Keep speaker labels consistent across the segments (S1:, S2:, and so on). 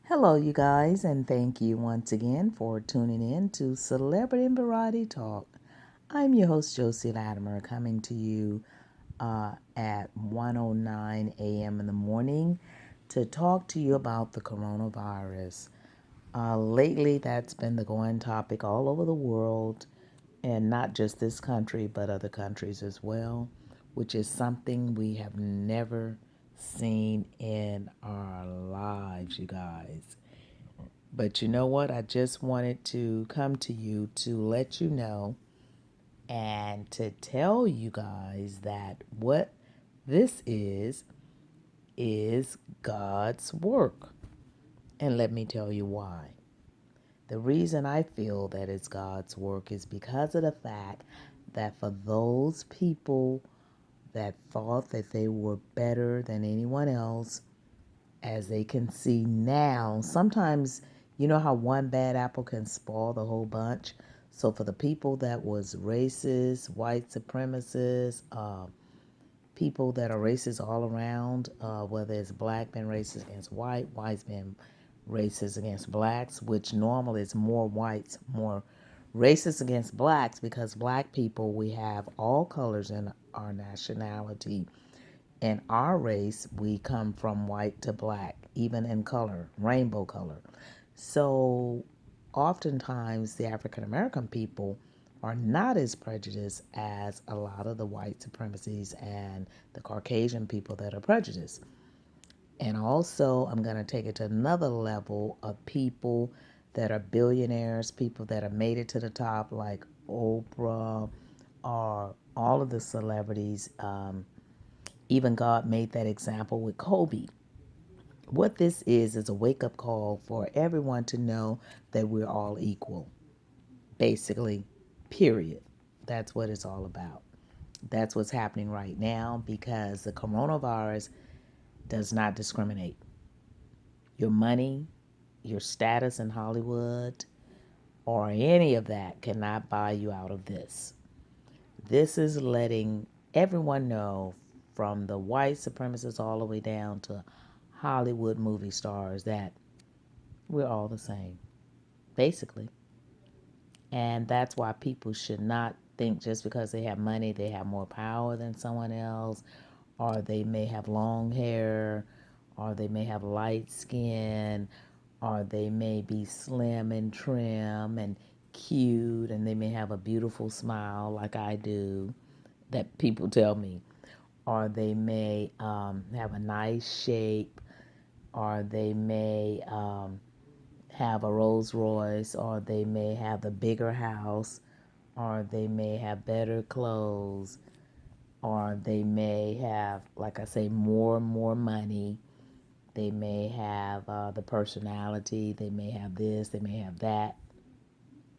S1: Hello, you guys, and thank you once again for tuning in to Celebrity and Variety Talk. I'm your host, Josie Latimer, coming to you at 1:09 a.m. in the morning to talk to you about the coronavirus. Lately, that's been the going topic all over the world, and not just this country, but other countries as well, which is something we have never seen in our lives, you guys. But you know what? I just wanted to come to you to let you know and to tell you guys that what this is God's work. And let me tell you why. The reason I feel that it's God's work is because of the fact that for those people that thought that they were better than anyone else, as they can see now, sometimes you know how one bad apple can spoil the whole bunch. So for the people that was racist, white supremacists, people that are racist all around, whether it's black being racist against whites being racist against blacks, which normally is more whites, more racist against blacks because black people, we have all colors in our nationality. In our race, we come from white to black, even in color, rainbow color. So oftentimes the African American people are not as prejudiced as a lot of the white supremacies and the Caucasian people that are prejudiced. And also, I'm going to take it to another level of people that are billionaires, people that have made it to the top, like Oprah, or all of the celebrities. Even God made that example with Kobe. What this is a wake up call for everyone to know that we're all equal, basically, period. That's what it's all about. That's what's happening right now because the coronavirus does not discriminate. Your money, your status in Hollywood, or any of that cannot buy you out of this. This is letting everyone know, from the white supremacists all the way down to Hollywood movie stars, that we're all the same, basically. And that's why people should not think just because they have money, they have more power than someone else, or they may have long hair, or they may have light skin, or they may be slim and trim and cute, and they may have a beautiful smile like I do, that people tell me, or they may have a nice shape, or they may have a Rolls Royce, or they may have the bigger house, or they may have better clothes, or they may have, like I say, more money. They may have the personality. They may have this. They may have that.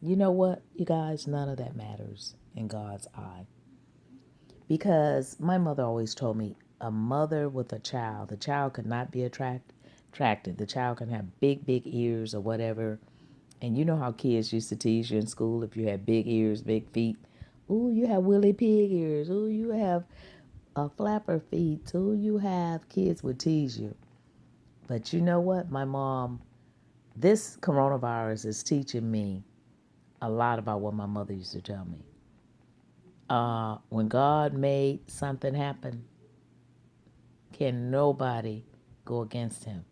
S1: You know what, you guys? None of that matters in God's eye. Because my mother always told me a mother with a child, the child could not be attracted. The child can have big ears or whatever. And you know how kids used to tease you in school if you had big ears, big feet. Ooh, you have Willie Pig ears. Ooh, you have flapper feet. Ooh, you have, kids would tease you. But you know what? My mom, this coronavirus is teaching me a lot about what my mother used to tell me. When God made something happen, can nobody go against him.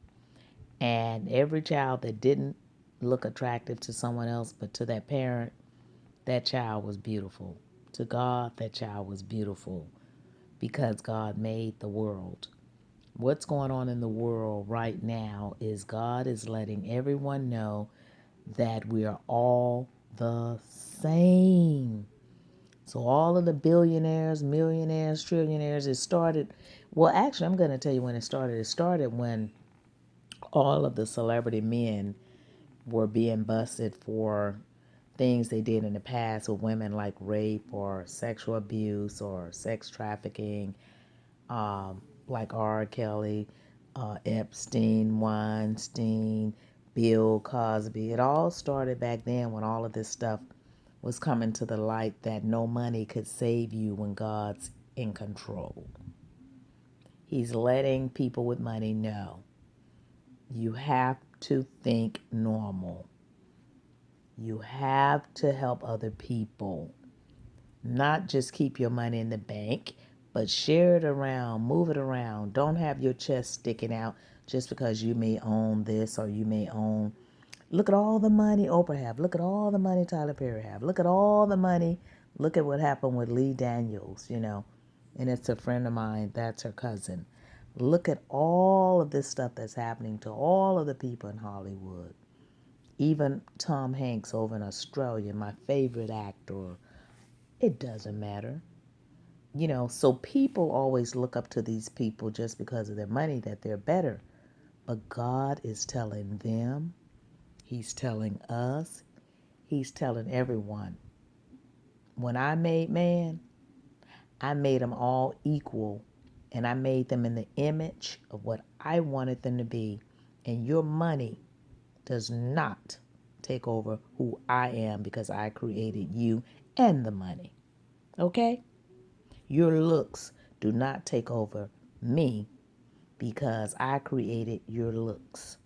S1: And every child that didn't look attractive to someone else but to that parent, that child was beautiful. To God, that child was beautiful because God made the world. What's going on in the world right now is God is letting everyone know that we are all the same. So all of the billionaires, millionaires, trillionaires, it started, well, actually, I'm going to tell you when it started. It started when all of the celebrity men were being busted for things they did in the past with women, like rape or sexual abuse or sex trafficking, like R. Kelly, Epstein, Weinstein, Bill Cosby. It all started back then when all of this stuff was coming to the light, that no money could save you when God's in control. He's letting people with money know you have to think normal. You have to help other people. Not just keep your money in the bank, but share it around, move it around. Don't have your chest sticking out just because you may own this or you may own. Look at all the money Oprah have. Look at all the money Tyler Perry have. Look at all the money. Look at what happened with Lee Daniels, and it's a friend of mine. That's her cousin. Look at all of this stuff that's happening to all of the people in Hollywood. Even Tom Hanks over in Australia, my favorite actor. It doesn't matter. So people always look up to these people just because of their money, that they're better. But God is telling them, He's telling us, He's telling everyone. When I made man, I made them all equal, and I made them in the image of what I wanted them to be. And your money does not take over who I am, because I created you and the money. Okay? Your looks do not take over me, because I created your looks.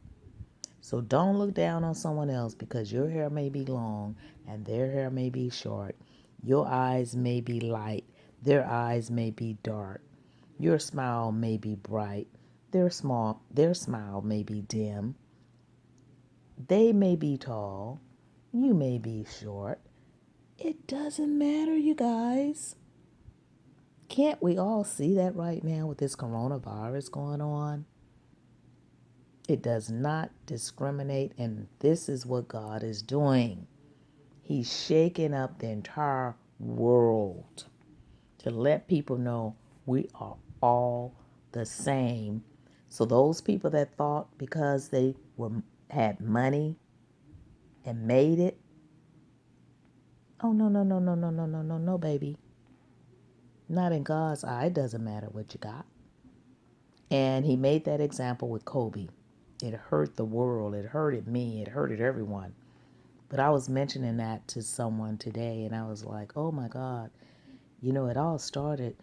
S1: So don't look down on someone else because your hair may be long and their hair may be short. Your eyes may be light, their eyes may be dark. Your smile may be bright, their smile may be dim. They may be tall, you may be short. It doesn't matter, you guys. Can't we all see that right now with this coronavirus going on? It does not discriminate, and this is what God is doing. He's shaking up the entire world to let people know we are all the same. So those people that thought because they had money and made it, oh no, no, no, no, no, no, no, no, no, baby. Not in God's eye. It doesn't matter what you got. And he made that example with Kobe. It hurt the world. It hurted me. It hurted everyone. But I was mentioning that to someone today, and I was like, oh my God, it all started.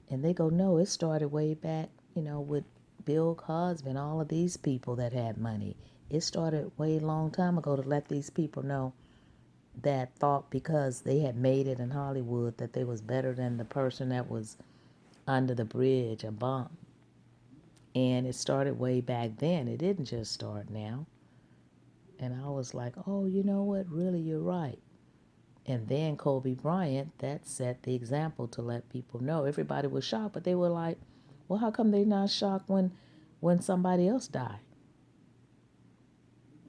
S1: And they go, no, it started way back, with Bill Cosby and all of these people that had money. It started way long time ago to let these people know that thought because they had made it in Hollywood that they was better than the person that was under the bridge, a bum. And it started way back then. It didn't just start now. And I was like, oh, you know what? Really, you're right. And then Kobe Bryant, that set the example to let people know. Everybody was shocked, but they were like, well, how come they not shocked when somebody else died?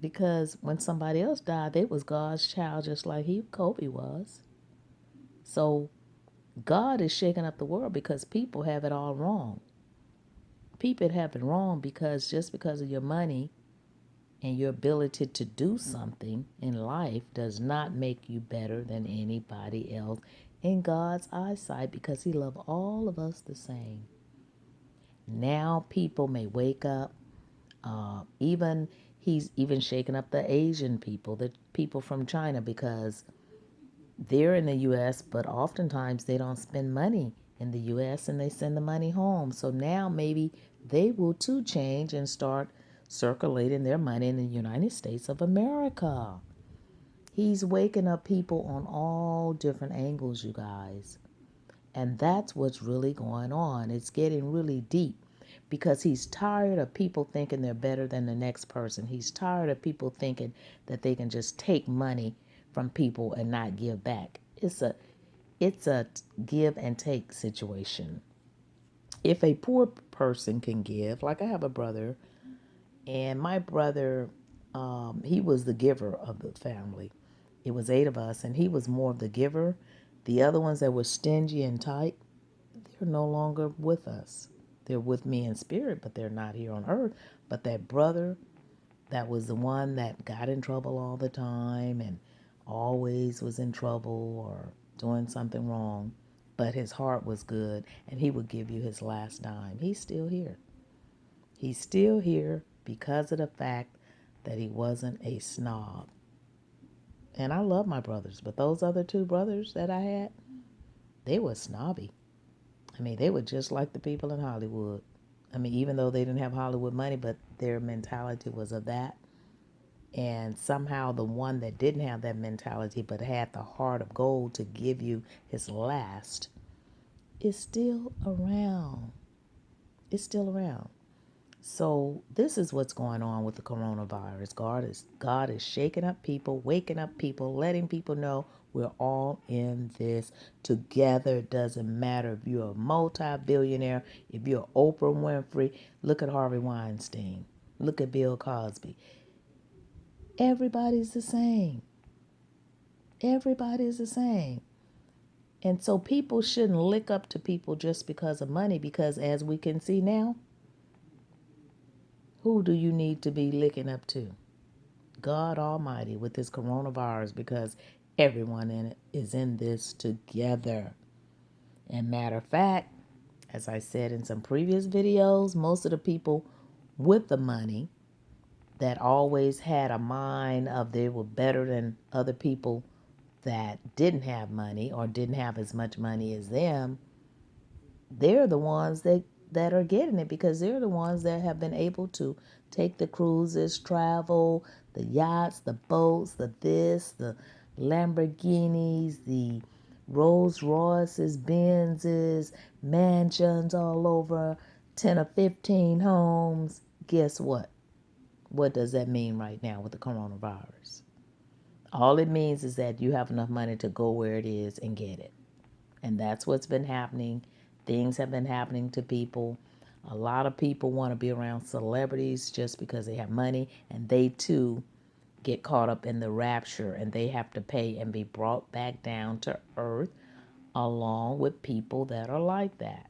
S1: Because when somebody else died, they was God's child just like Kobe was. So God is shaking up the world because people have it all wrong. People have it wrong because just because of your money and your ability to do something in life does not make you better than anybody else in God's eyesight, because He loves all of us the same. Now people may wake up. He's even shaking up the Asian people, the people from China, because they're in the U.S., but oftentimes they don't spend money in the U.S. and they send the money home. So now maybe they will too change and start circulating their money in the United States of America. He's waking up people on all different angles, you guys. And that's what's really going on. It's getting really deep because he's tired of people thinking they're better than the next person. He's tired of people thinking that they can just take money from people and not give back. It's a give and take situation. If a poor person can give, like I have a brother, and my brother, he was the giver of the family. It was 8 of us, and he was more of the giver. The other ones that were stingy and tight, they're no longer with us. They're with me in spirit, but they're not here on earth. But that brother, that was the one that got in trouble all the time and always was in trouble or doing something wrong, but his heart was good and he would give you his last dime. He's still here. He's still here because of the fact that he wasn't a snob. And I love my brothers, but those other 2 brothers that I had, they were snobby. I mean, they were just like the people in Hollywood. I mean, even though they didn't have Hollywood money, but their mentality was of that. And somehow the one that didn't have that mentality but had the heart of gold to give you his last is still around. It's still around. So this is what's going on with the coronavirus. God is shaking up people, waking up people, letting people know we're all in this together. It doesn't matter if you're a multi-billionaire, if you're Oprah Winfrey. Look at Harvey Weinstein. Look at Bill Cosby. Everybody's the same. Everybody's the same. And so people shouldn't lick up to people just because of money, because as we can see now, who do you need to be licking up to? God Almighty with this coronavirus, because everyone in it is in this together. And matter of fact, as I said in some previous videos, most of the people with the money that always had a mind of they were better than other people that didn't have money or didn't have as much money as them, they're the ones that are getting it, because they're the ones that have been able to take the cruises, travel, the yachts, the boats, the Lamborghinis, the Rolls Royces, Benzes, mansions all over, 10 or 15 homes. Guess what? What does that mean right now with the coronavirus? All it means is that you have enough money to go where it is and get it. And that's what's been happening. Things have been happening to people. A lot of people want to be around celebrities just because they have money, and they too get caught up in the rapture, and they have to pay and be brought back down to earth along with people that are like that.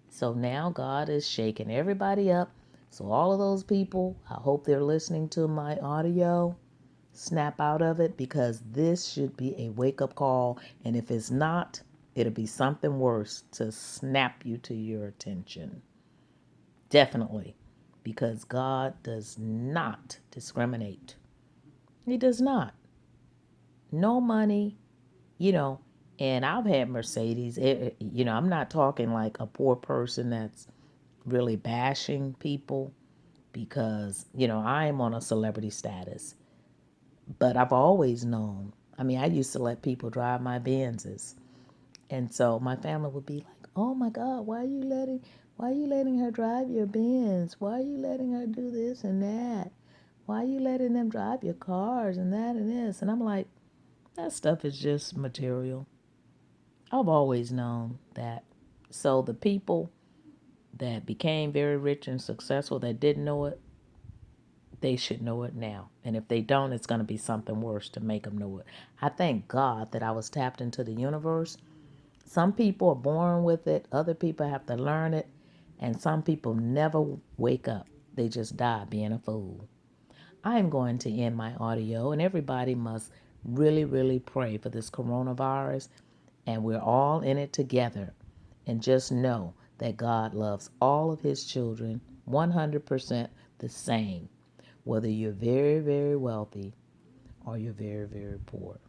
S1: So now God is shaking everybody up. So all of those people, I hope they're listening to my audio. Snap out of it, because this should be a wake-up call. And if it's not, it'll be something worse to snap you to your attention. Definitely. Because God does not discriminate. He does not. No money, you know. And I've had Mercedes. I'm not talking like a poor person that's really bashing people, because, I am on a celebrity status. But I've always known. I mean, I used to let people drive my Benzes. And so my family would be like, "Oh my God, why are you letting her drive your Benz? Why are you letting her do this and that? Why are you letting them drive your cars and that and this?" And I'm like, that stuff is just material. I've always known that. So the people that became very rich and successful that didn't know it, they should know it now. And if they don't, it's going to be something worse to make them know it. I thank God that I was tapped into the universe. Some people are born with it, other people have to learn it, and some people never wake up. They just die being a fool. I am going to end my audio, and everybody must really, really pray for this coronavirus, and we're all in it together. And just know that God loves all of his children 100% the same, whether you're very, very wealthy or you're very, very poor.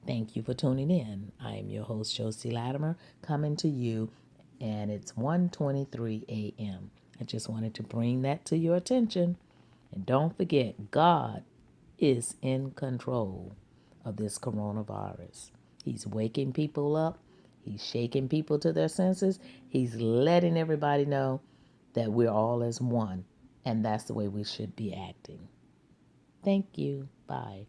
S1: Thank you for tuning in. I am your host, Josie Latimer, coming to you, and it's 1:23 a.m. I just wanted to bring that to your attention. And don't forget, God is in control of this coronavirus. He's waking people up. He's shaking people to their senses. He's letting everybody know that we're all as one. And that's the way we should be acting. Thank you. Bye.